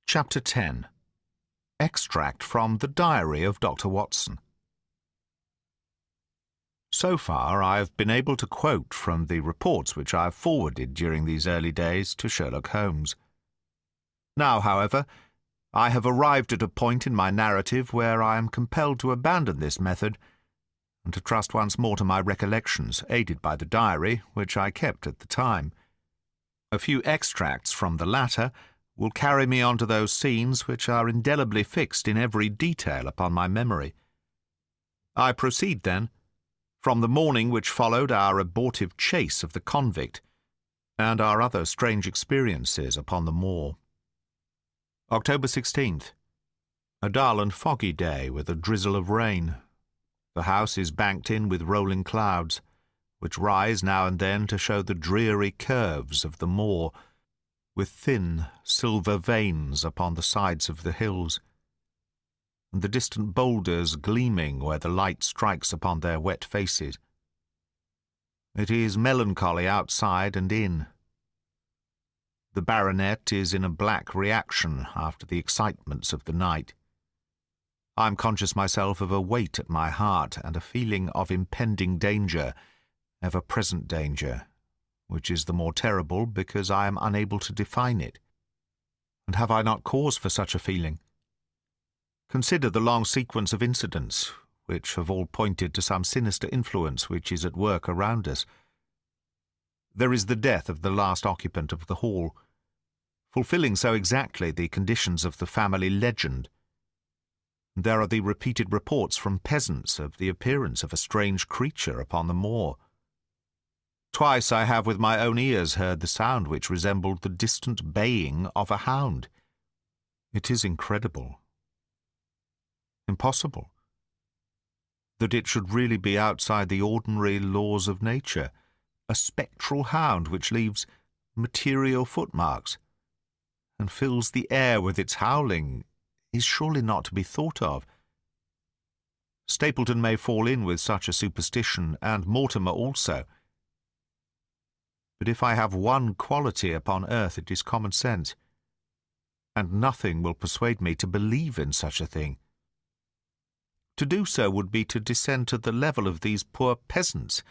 Chapter 10. Extract from the Diary of Dr. Watson. So far, I have been able to quote from the reports which I have forwarded during these early days to Sherlock Holmes. Now, however, I have arrived at a point in my narrative where I am compelled to abandon this method and to trust once more to my recollections, aided by the diary which I kept at the time. A few extracts from the latter will carry me on to those scenes which are indelibly fixed in every detail upon my memory. I proceed, then, from the morning which followed our abortive chase of the convict and our other strange experiences upon the moor. October 16th. A dull and foggy day with a drizzle of rain. The house is banked in with rolling clouds, which rise now and then to show the dreary curves of the moor, with thin silver veins upon the sides of the hills, and the distant boulders gleaming where the light strikes upon their wet faces. It is melancholy outside and in. The baronet is in a black reaction after the excitements of the night. I am conscious myself of a weight at my heart and a feeling of impending danger, ever-present danger, which is the more terrible because I am unable to define it. And have I not cause for such a feeling? Consider the long sequence of incidents, which have all pointed to some sinister influence which is at work around us. There is the death of the last occupant of the hall, fulfilling so exactly the conditions of the family legend. There are the repeated reports from peasants of the appearance of a strange creature upon the moor. Twice I have with my own ears heard the sound which resembled the distant baying of a hound. It is incredible, impossible, that it should really be outside the ordinary laws of nature. A spectral hound which leaves material footmarks and fills the air with its howling is surely not to be thought of. Stapleton may fall in with such a superstition, and Mortimer also. But if I have one quality upon earth, it is common sense, and nothing will persuade me to believe in such a thing. To do so would be to descend to the level of these poor peasants,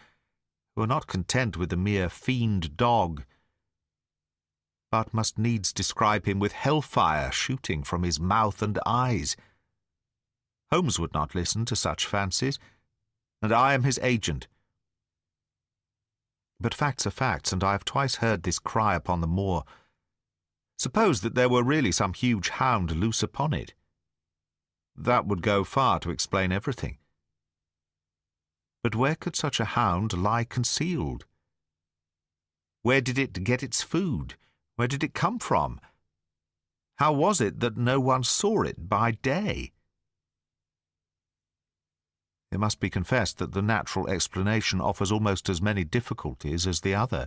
who are not content with a mere fiend dog, but must needs describe him with hellfire shooting from his mouth and eyes. Holmes would not listen to such fancies, and I am his agent. But facts are facts, and I have twice heard this cry upon the moor. Suppose that there were really some huge hound loose upon it. That would go far to explain everything. But where could such a hound lie concealed? Where did it get its food? Where did it come from? How was it that no one saw it by day? It must be confessed that the natural explanation offers almost as many difficulties as the other,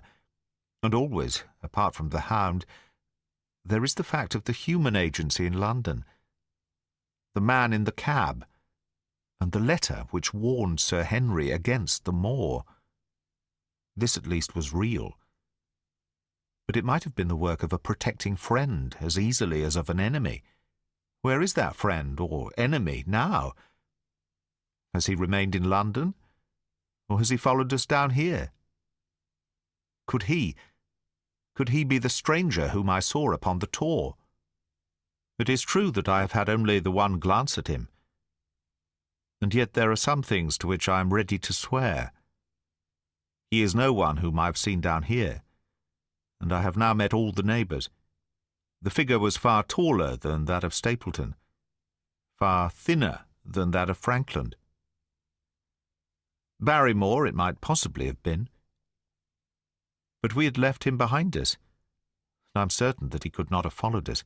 and always, apart from the hound, there is the fact of the human agency in London, the man in the cab, and the letter which warned Sir Henry against the moor. This at least was real. But it might have been the work of a protecting friend as easily as of an enemy. Where is that friend or enemy now? Has he remained in London, or has he followed us down here? Could he be the stranger whom I saw upon the Tor? It is true that I have had only the one glance at him, and yet there are some things to which I am ready to swear. He is no one whom I have seen down here, and I have now met all the neighbours. The figure was far taller than that of Stapleton, far thinner than that of Frankland. Barrymore it might possibly have been, but we had left him behind us, and I am certain that he could not have followed us.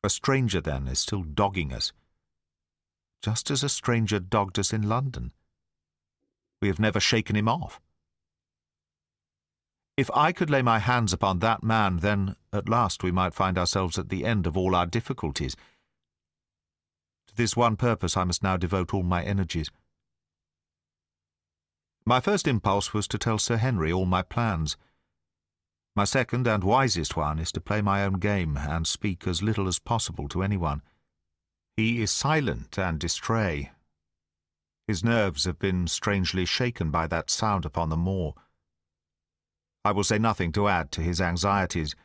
A stranger, then, is still dogging us, just as a stranger dogged us in London. We have never shaken him off. If I could lay my hands upon that man, then at last we might find ourselves at the end of all our difficulties. To this one purpose I must now devote all my energies. My first impulse was to tell Sir Henry all my plans. My second and wisest one is to play my own game and speak as little as possible to anyone. He is silent and distrait. His nerves have been strangely shaken by that sound upon the moor. I will say nothing to add to his anxieties,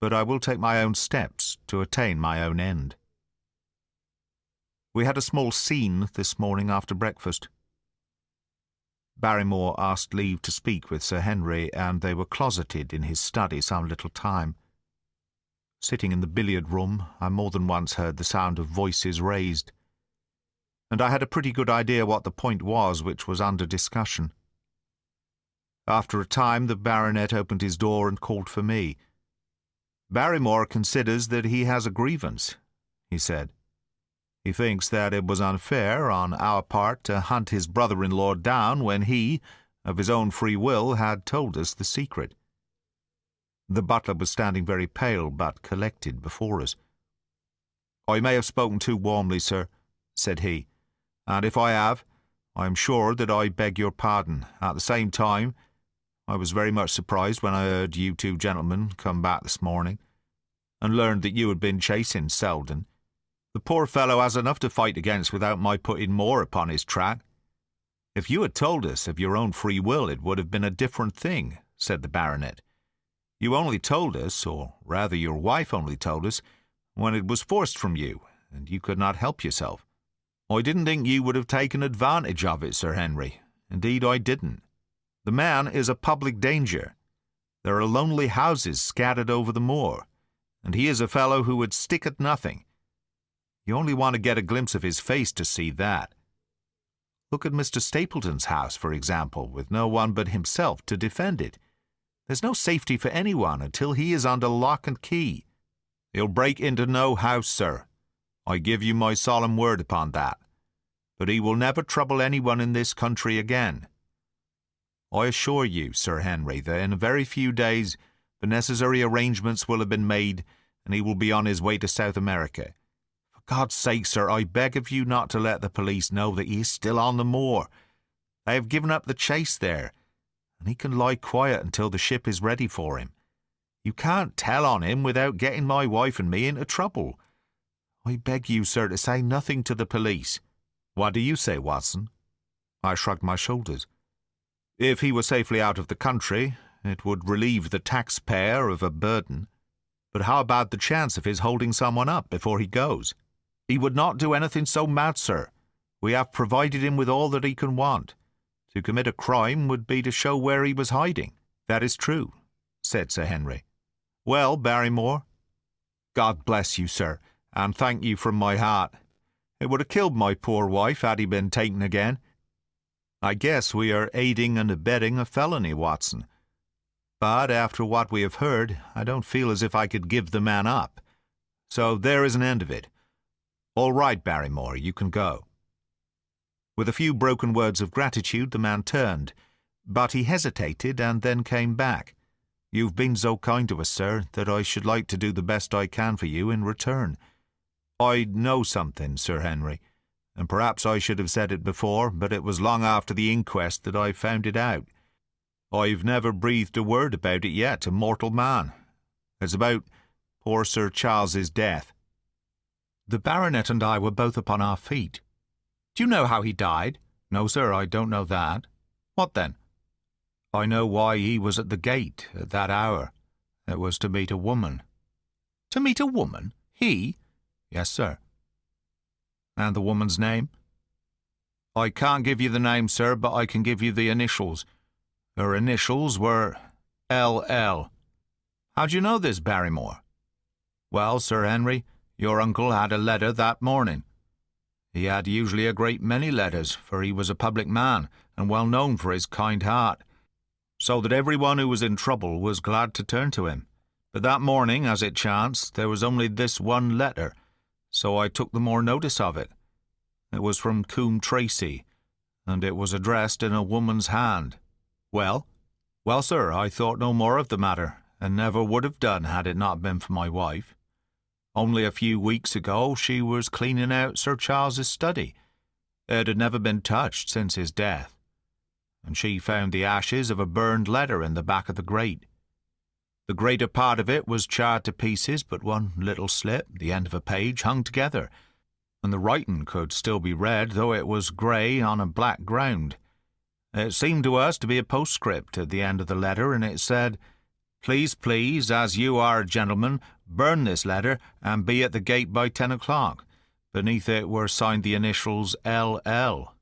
but I will take my own steps to attain my own end. We had a small scene this morning after breakfast. Barrymore asked leave to speak with Sir Henry, and they were closeted in his study some little time. Sitting in the billiard-room, I more than once heard the sound of voices raised, and I had a pretty good idea what the point was which was under discussion. After a time the baronet opened his door and called for me. "Barrymore considers that he has a grievance," he said. "He thinks that it was unfair on our part to hunt his brother-in-law down when he, of his own free will, had told us the secret." The butler was standing very pale but collected before us. "I may have spoken too warmly, sir," said he, "and if I have, I am sure that I beg your pardon. At the same time, I was very much surprised when I heard you two gentlemen come back this morning, and learned that you had been chasing Selden. The poor fellow has enough to fight against without my putting more upon his track." "If you had told us of your own free will, it would have been a different thing," said the baronet. "You only told us, or rather your wife only told us, when it was forced from you, and you could not help yourself. I didn't think you would have taken advantage of it, Sir Henry. Indeed, I didn't. The man is a public danger. There are lonely houses scattered over the moor, and he is a fellow who would stick at nothing. You only want to get a glimpse of his face to see that. Look at Mr. Stapleton's house, for example, with no one but himself to defend it. There's no safety for anyone until he is under lock and key. He'll break into no house, sir. I give you my solemn word upon that. But he will never trouble anyone in this country again. I assure you, Sir Henry, that in a very few days the necessary arrangements will have been made, and he will be on his way to South America. For God's sake, sir, I beg of you not to let the police know that he is still on the moor. They have given up the chase there, and he can lie quiet until the ship is ready for him. You can't tell on him without getting my wife and me into trouble. I beg you, sir, to say nothing to the police. What do you say, Watson?" I shrugged my shoulders. "If he were safely out of the country, it would relieve the taxpayer of a burden. But how about the chance of his holding someone up before he goes? He would not do anything so mad, sir. We have provided him with all that he can want. To commit a crime would be to show where he was hiding." "That is true," said Sir Henry. "Well, Barrymore, God bless you, sir, and thank you from my heart. It would have killed my poor wife had he been taken again. I guess we are aiding and abetting a felony, Watson. But after what we have heard, I don't feel as if I could give the man up. So there is an end of it. All right, Barrymore, you can go." With a few broken words of gratitude, the man turned, but he hesitated and then came back. "You've been so kind to us, sir, that I should like to do the best I can for you in return. I know something, Sir Henry, and perhaps I should have said it before, but it was long after the inquest that I found it out. I've never breathed a word about it yet to mortal man. It's about poor Sir Charles's death." The baronet and I were both upon our feet. "Do you know how he died?" "No, sir, I don't know that." "What then?" "I know why he was at the gate at that hour. It was to meet a woman." "To meet a woman? He?" "Yes, sir." "And the woman's name?" "I can't give you the name, sir, but I can give you the initials. Her initials were L.L. "How do you know this, Barrymore?" "Well, Sir Henry, your uncle had a letter that morning. He had usually a great many letters, for he was a public man, and well known for his kind heart, so that everyone who was in trouble was glad to turn to him. But that morning, as it chanced, there was only this one letter, so I took the more notice of it. It was from Coombe Tracy, and it was addressed in a woman's hand." "Well?" "Well, sir, I thought no more of the matter, and never would have done had it not been for my wife. Only a few weeks ago she was cleaning out Sir Charles's study. It had never been touched since his death, and she found the ashes of a burned letter in the back of the grate. The greater part of it was charred to pieces, but one little slip, the end of a page, hung together, and the writing could still be read, though it was grey on a black ground. It seemed to us to be a postscript at the end of the letter, and it said, Please, as you are a gentleman, burn this letter, and be at the gate by 10 o'clock. Beneath it were signed the initials L.L.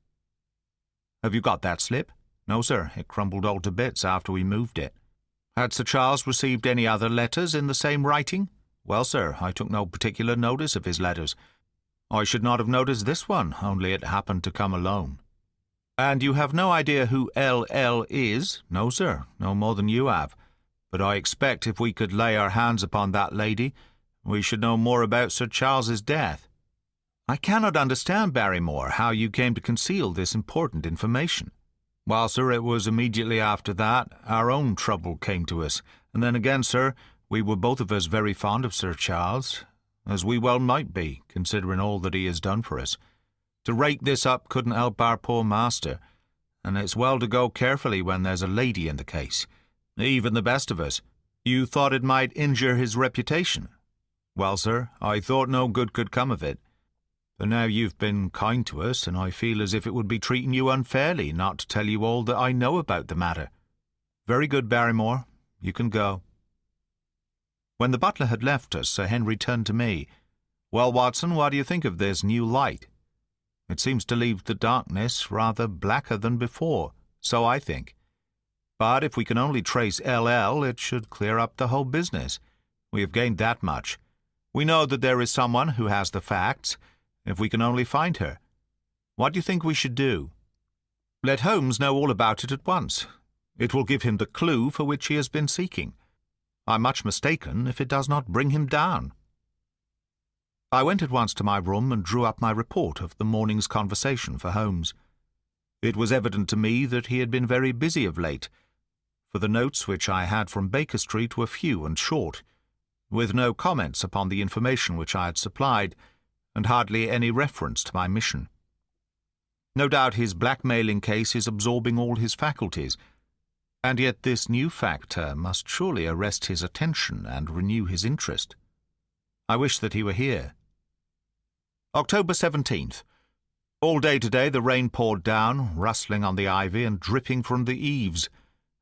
Have you got that slip? No, sir. It crumbled all to bits after we moved it. Had Sir Charles received any other letters in the same writing? Well, sir, I took no particular notice of his letters. I should not have noticed this one, only it happened to come alone. And you have no idea who L.L. is? No, sir, no more than you have. But I expect if we could lay our hands upon that lady, we should know more about Sir Charles's death. I cannot understand, Barrymore, how you came to conceal this important information. Well, sir, it was immediately after that our own trouble came to us, and then again, sir, we were both of us very fond of Sir Charles, as we well might be, considering all that he has done for us. To rake this up couldn't help our poor master, and it's well to go carefully when there's a lady in the case, even the best of us. You thought it might injure his reputation? Well, sir, I thought no good could come of it. But now you've been kind to us, and I feel as if it would be treating you unfairly not to tell you all that I know about the matter. Very good, Barrymore. You can go. When the butler had left us, Sir Henry turned to me. Well, Watson, what do you think of this new light? It seems to leave the darkness rather blacker than before, so I think. But if we can only trace L.L., it should clear up the whole business. We have gained that much. We know that there is someone who has the facts, if we can only find her. What do you think we should do? Let Holmes know all about it at once. It will give him the clue for which he has been seeking. I'm much mistaken if it does not bring him down. I went at once to my room and drew up my report of the morning's conversation for Holmes. It was evident to me that he had been very busy of late, for the notes which I had from Baker Street were few and short, with no comments upon the information which I had supplied, and hardly any reference to my mission. No doubt his blackmailing case is absorbing all his faculties, and yet this new factor must surely arrest his attention and renew his interest. I wish that he were here. October 17th. All day today the rain poured down, rustling on the ivy and dripping from the eaves.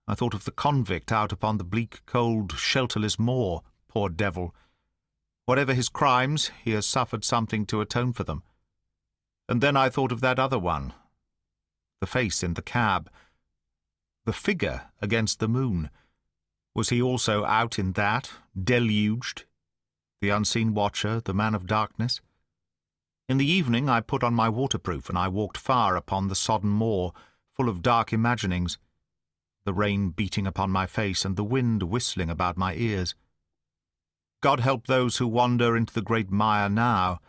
I thought of the convict out upon the bleak, cold, shelterless moor, poor devil. Whatever his crimes, he has suffered something to atone for them. And then I thought of that other one, the face in the cab, the figure against the moon. Was he also out in that, deluged? The unseen watcher, the man of darkness? In the evening I put on my waterproof, and I walked far upon the sodden moor, full of dark imaginings, the rain beating upon my face and the wind whistling about my ears. God help those who wander into the great mire now,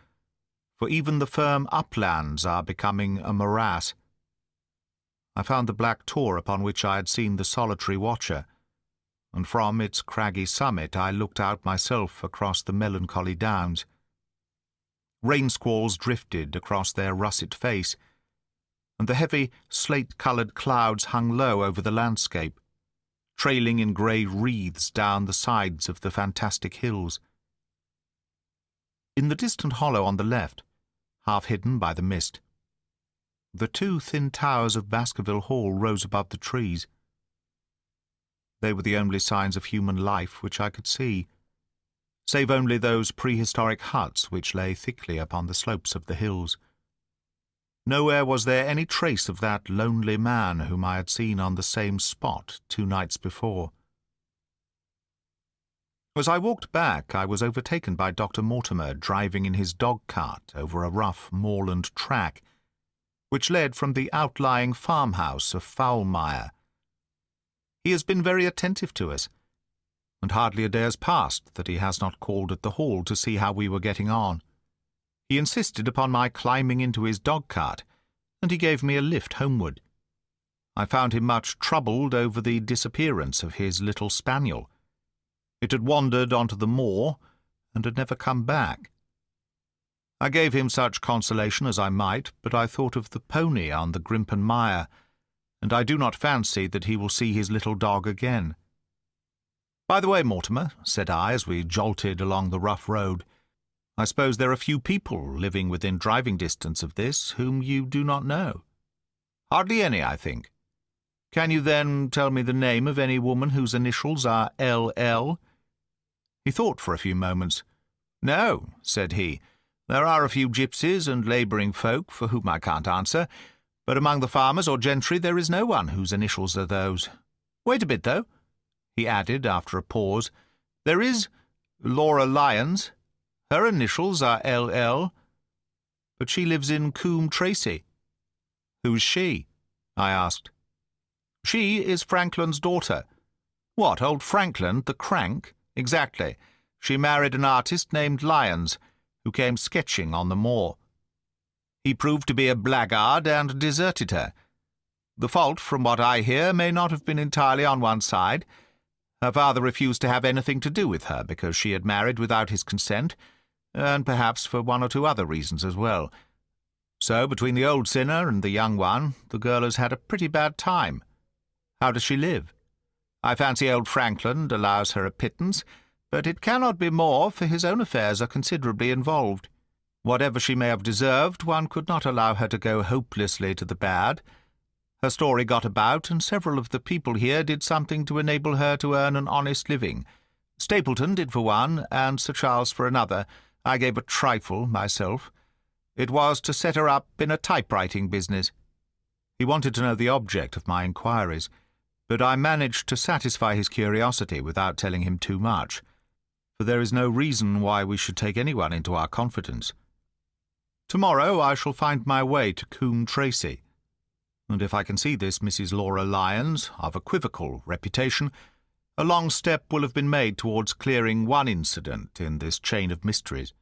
for even the firm uplands are becoming a morass. I found the black tor upon which I had seen the solitary watcher, and from its craggy summit I looked out myself across the melancholy downs. Rain squalls drifted across their russet face, and the heavy slate-coloured clouds hung low over the landscape, trailing in grey wreaths down the sides of the fantastic hills. In the distant hollow on the left, half hidden by the mist, the two thin towers of Baskerville Hall rose above the trees. They were the only signs of human life which I could see, save only those prehistoric huts which lay thickly upon the slopes of the hills. Nowhere was there any trace of that lonely man whom I had seen on the same spot 2 nights before. As I walked back, I was overtaken by Dr. Mortimer driving in his dog-cart over a rough moorland track, which led from the outlying farmhouse of Foulmire. He has been very attentive to us, and hardly a day has passed that he has not called at the hall to see how we were getting on. He insisted upon my climbing into his dog-cart, and he gave me a lift homeward. I found him much troubled over the disappearance of his little spaniel. It had wandered onto the moor, and had never come back. I gave him such consolation as I might, but I thought of the pony on the Grimpen Mire, and I do not fancy that he will see his little dog again. "By the way, Mortimer," said I, as we jolted along the rough road, "I suppose there are few people living within driving distance of this whom you do not know?" "Hardly any, I think." "Can you, then, tell me the name of any woman whose initials are L.L.?" He thought for a few moments. "No," said he. "There are a few gypsies and labouring folk for whom I can't answer, but among the farmers or gentry there is no one whose initials are those. Wait a bit, though," he added after a pause. "There is Laura Lyons. Her initials are L.L., but she lives in Coombe Tracy." "Who's she?" I asked. "She is Franklin's daughter." "What, old Franklin, the crank?" "Exactly. She married an artist named Lyons, who came sketching on the moor. He proved to be a blackguard and deserted her. The fault, from what I hear, may not have been entirely on one side. Her father refused to have anything to do with her because she had married without his consent, and perhaps for one or two other reasons as well. So, between the old sinner and the young one, the girl has had a pretty bad time. How does she live? I fancy old Franklin allows her a pittance, but it cannot be more, for his own affairs are considerably involved. Whatever she may have deserved, one could not allow her to go hopelessly to the bad. Her story got about, and several of the people here did something to enable her to earn an honest living. Stapleton did for one, and Sir Charles for another. I gave a trifle myself. It was to set her up in a typewriting business." He wanted to know the object of my inquiries, but I managed to satisfy his curiosity without telling him too much, for there is no reason why we should take anyone into our confidence. Tomorrow I shall find my way to Coombe Tracy, and if I can see this Mrs. Laura Lyons, of equivocal reputation, a long step will have been made towards clearing one incident in this chain of mysteries.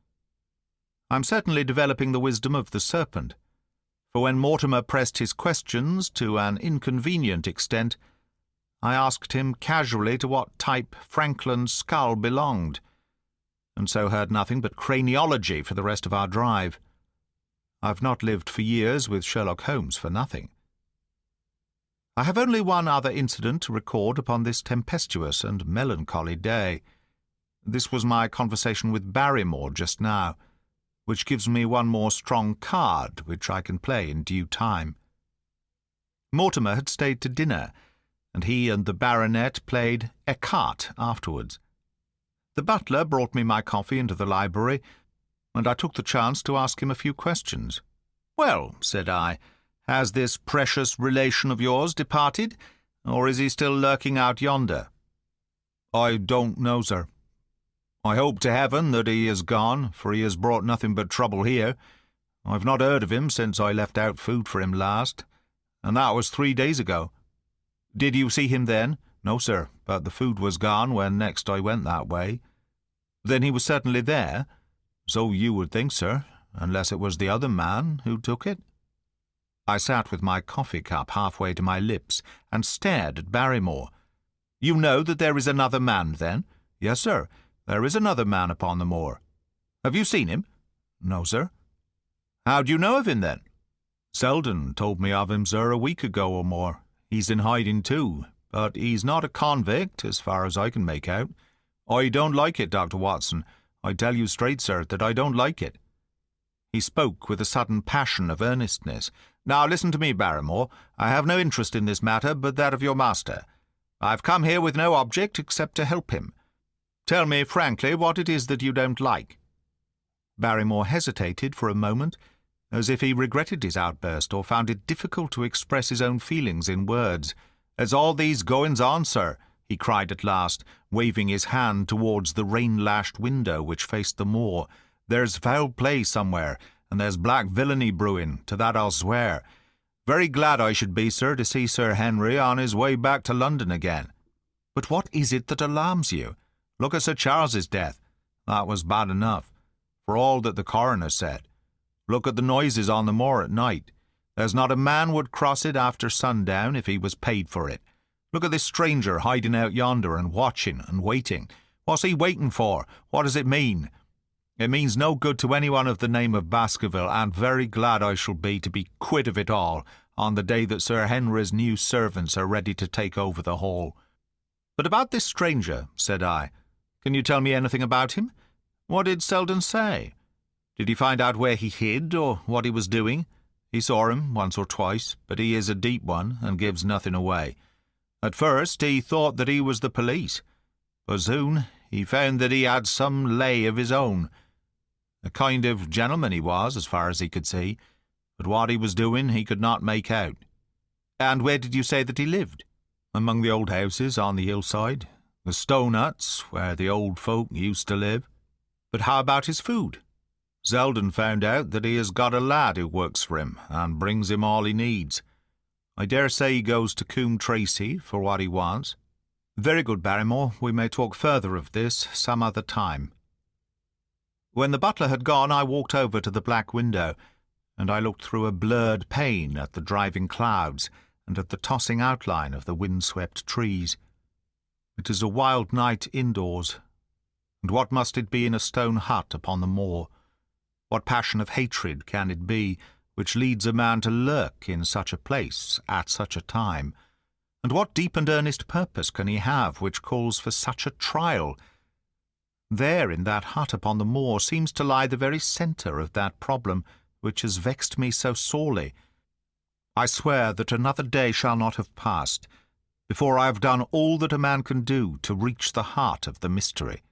I'm certainly developing the wisdom of the serpent, for when Mortimer pressed his questions to an inconvenient extent, I asked him casually to what type Franklin's skull belonged, and so heard nothing but craniology for the rest of our drive. I've not lived for years with Sherlock Holmes for nothing. I have only one other incident to record upon this tempestuous and melancholy day. This was my conversation with Barrymore just now, which gives me one more strong card which I can play in due time. Mortimer had stayed to dinner, and he and the baronet played écarté afterwards. The butler brought me my coffee into the library, and I took the chance to ask him a few questions. "Well," said I, "has this precious relation of yours departed, or is he still lurking out yonder?" "I don't know, sir. I hope to heaven that he is gone, for he has brought nothing but trouble here. I've not heard of him since I left out food for him last, and that was 3 days ago." "Did you see him then?" "No, sir, but the food was gone when next I went that way." "Then he was certainly there?" "So you would think, sir, unless it was the other man who took it." I sat with my coffee-cup halfway to my lips and stared at Barrymore. "You know that there is another man, then?" "Yes, sir, there is another man upon the moor." "Have you seen him?" "No, sir." "How do you know of him, then?" "Selden told me of him, sir, a week ago or more. He's in hiding too, but he's not a convict, as far as I can make out. I don't like it, Dr. Watson. I tell you straight, sir, that I don't like it." He spoke with a sudden passion of earnestness. "Now listen to me, Barrymore. I have no interest in this matter but that of your master. I've come here with no object except to help him. Tell me frankly what it is that you don't like." Barrymore hesitated for a moment, as if he regretted his outburst or found it difficult to express his own feelings in words. "There's all these goings-on, sir," he cried at last, waving his hand towards the rain-lashed window which faced the moor. "There's foul play somewhere, and there's black villainy brewing, to that I'll swear. Very glad I should be, sir, to see Sir Henry on his way back to London again." "But what is it that alarms you?" "Look at Sir Charles's death. That was bad enough, for all that the coroner said. Look at the noises on the moor at night. There's not a man would cross it after sundown if he was paid for it. Look at this stranger hiding out yonder and watching and waiting. What's he waiting for? What does it mean? It means no good to anyone of the name of Baskerville, and very glad I shall be to be quit of it all on the day that Sir Henry's new servants are ready to take over the Hall." "But about this stranger," said I. "Can you tell me anything about him? What did Selden say? Did he find out where he hid, or what he was doing? He saw him once or twice, but he is a deep one, and gives nothing away. At first he thought that he was the police, but soon he found that he had some lay of his own. A kind of gentleman he was, as far as he could see, but what he was doing he could not make out." "And where did you say that he lived?" "Among the old houses on the hillside, the stone huts where the old folk used to live." "But how about his food?" "Selden found out that he has got a lad who works for him and brings him all he needs. I dare say he goes to Coombe Tracy for what he wants." "Very good, Barrymore. We may talk further of this some other time." When the butler had gone, I walked over to the black window, and I looked through a blurred pane at the driving clouds and at the tossing outline of the wind-swept trees. It is a wild night indoors, and what must it be in a stone hut upon the moor? What passion of hatred can it be which leads a man to lurk in such a place at such a time? And what deep and earnest purpose can he have which calls for such a trial? There in that hut upon the moor seems to lie the very centre of that problem which has vexed me so sorely. I swear that another day shall not have passed before I have done all that a man can do to reach the heart of the mystery.